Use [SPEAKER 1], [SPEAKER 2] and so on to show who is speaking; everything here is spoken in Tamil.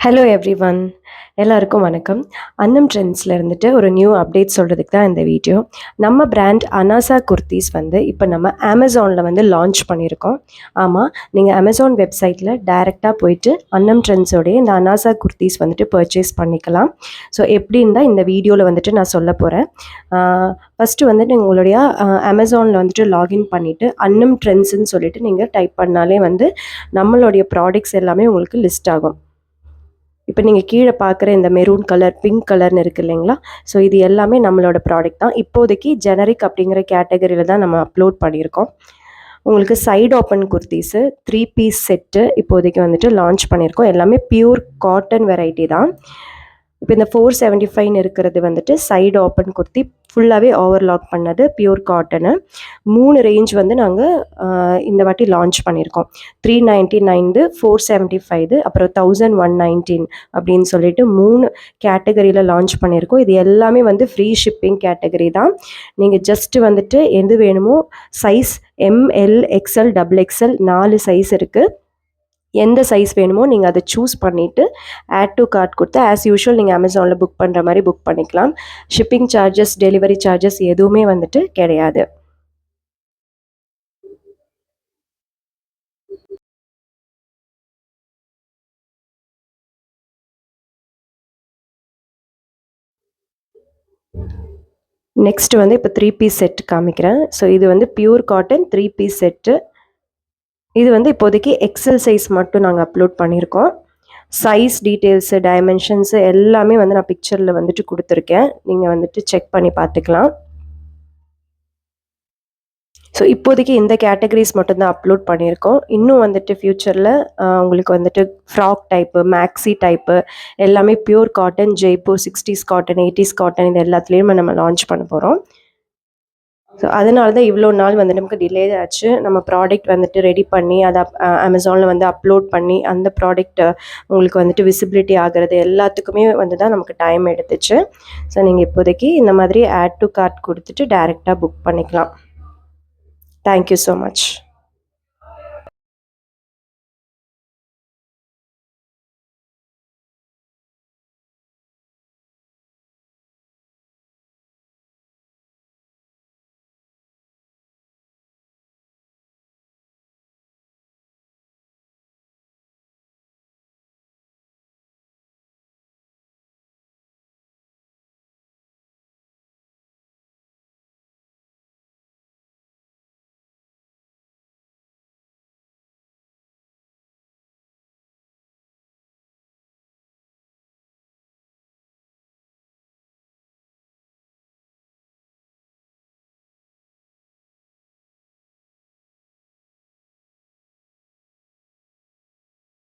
[SPEAKER 1] ஹலோ எவ்ரிவன், எல்லாருக்கும் வணக்கம். அன்னம் ட்ரெண்ட்ஸில் இருந்துட்டு ஒரு நியூ அப்டேட் சொல்கிறதுக்கு தான் இந்த வீடியோ. நம்ம பிராண்ட் அனாசா குர்த்திஸ் இப்போ நம்ம அமேசானில் லான்ச் பண்ணியிருக்கோம். ஆமாம், நீங்கள் அமேசான் வெப்சைட்டில் டைரெக்டாக போயிட்டு அன்னம் ட்ரெண்ட்ஸோடைய இந்த அனாசா குர்த்திஸ் பர்ச்சேஸ் பண்ணிக்கலாம். ஸோ எப்படின்னு தான் இந்த வீடியோவில் நான் சொல்ல போகிறேன். ஃபஸ்ட்டு உங்களுடைய அமேசானில் லாகின் பண்ணிவிட்டு அன்னம் ட்ரெண்ட்ஸ்ன்னு சொல்லிட்டு நீங்கள் டைப் பண்ணாலே நம்மளுடைய ப்ராடக்ட்ஸ் எல்லாமே உங்களுக்கு லிஸ்ட் ஆகும். இப்போ நீங்கள் கீழே பார்க்குற இந்த மெரூன் கலர், பிங்க் கலர்னு இருக்குது இல்லைங்களா? ஸோ இது எல்லாமே நம்மளோட ப்ராடக்ட் தான். இப்போதைக்கு ஜெனரிக் அப்படிங்கிற கேட்டகரியில் தான் நம்ம அப்லோட் பண்ணியிருக்கோம். உங்களுக்கு side open kurtis 3 piece set இப்போதைக்கு லான்ச் பண்ணியிருக்கோம். எல்லாமே பியூர் காட்டன் வெரைட்டி தான். இப்போ இந்த 475 இருக்கிறது சைடு ஓப்பன் குர்த்தி, ஃபுல்லாகவே ஓவர்லாக் பண்ணது, பியூர் காட்டனு. 3 ரேஞ்ச் நாங்கள் இந்த வாட்டி லான்ச் பண்ணியிருக்கோம். 399, 475, அப்புறம் 1119 அப்படின்னு சொல்லிட்டு 3 கேட்டகரியில் லான்ச் பண்ணியிருக்கோம். இது எல்லாமே ஃப்ரீ ஷிப்பிங் கேட்டகரி தான். நீங்கள் ஜஸ்ட்டு எது வேணுமோ size ML, XL, XXL 4 size இருக்குது. எந்த சைஸ் வேணுமோ நீங்கள் அதை சூஸ் பண்ணிவிட்டு ஆட் டு கார்ட் கொடுத்து ஆஸ் யூஷுவல் நீங்கள் அமேசானில் புக் பண்ணுற மாதிரி புக் பண்ணிக்கலாம். ஷிப்பிங் சார்ஜஸ், டெலிவரி சார்ஜஸ் எதுவுமே கிடையாது. நெக்ஸ்ட் இப்போ 3 பீஸ் செட் காமிக்கிறேன். ஸோ இது பியூர் காட்டன் 3 பீஸ் செட்டு. இது இப்போதைக்கு எக்ஸல் சைஸ் மட்டும் நாங்கள் அப்லோட் பண்ணியிருக்கோம். சைஸ் டீட்டெயில்ஸு, டைமென்ஷன்ஸு எல்லாமே நான் பிக்சரில் கொடுத்துருக்கேன். நீங்கள் செக் பண்ணி பார்த்துக்கலாம். ஸோ இப்போதைக்கு இந்த கேட்டகரிஸ் மட்டும்தான் அப்லோட் பண்ணியிருக்கோம். இன்னும் ஃப்யூச்சரில் உங்களுக்கு ஃப்ராக் டைப்பு, மேக்ஸி டைப்பு எல்லாமே pure cotton, Jaipur 60s cotton, 80s cotton இது எல்லாத்துலேயுமே நம்ம லான்ச் பண்ண போகிறோம். ஸோ அதனால தான் இவ்வளோ நாள் நமக்கு டிலே ஆச்சு. நம்ம ப்ராடக்ட் ரெடி பண்ணி அதை அமேசானில் அப்லோட் பண்ணி அந்த ப்ராடக்ட் உங்களுக்கு விசிபிலிட்டி ஆகிறது எல்லாத்துக்குமே தான் நமக்கு டைம் எடுத்துச்சு. ஸோ நீங்கள் இப்போதைக்கு இந்த மாதிரி ஆட் டு கார்ட் கொடுத்துட்டு டைரெக்டாக புக் பண்ணிக்கலாம். Thank you so much.